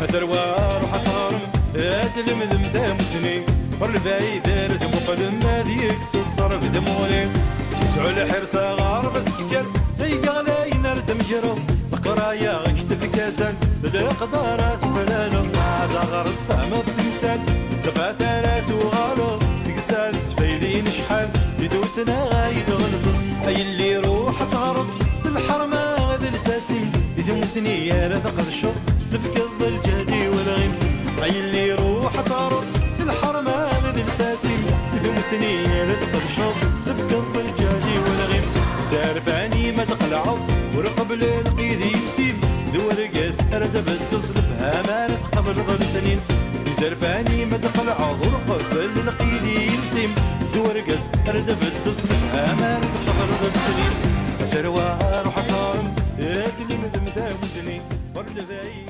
تروى روح تهرم ادل مذم تامسني والفايد رد مقلم ما ديكس الصرف دموني يسعو الحرص غار بس كر ضيق علي نرد مجرو بقرايا غكتب كاسان بالقدرات بلانو هذا غرض فهم التمثال تفاثرات وغالو سكسال سفيلين شحال يدوسنا غايد غلط اي اللي روح تهرب بالحرمة غد الساسم يدوسني يا رثق الشر استفكض الجهدي والغيم اي اللي يروح تهرب بالحرمة غد الساسم يدوسني يا رثق الشر استفكض الجهدي والغيم سارف عني ما تقلعو ورقب القيد يسيم ذو رقاس ارد بالتصرف هامانة قبل ظل سنين يزرفاني ما تقلعو ورقب القيد يسيم ذو رقاس ارد بالتصرف هامانة قبل ظل سنين أجروا روح تارم ادلي مذم تاوزني ورد ذاي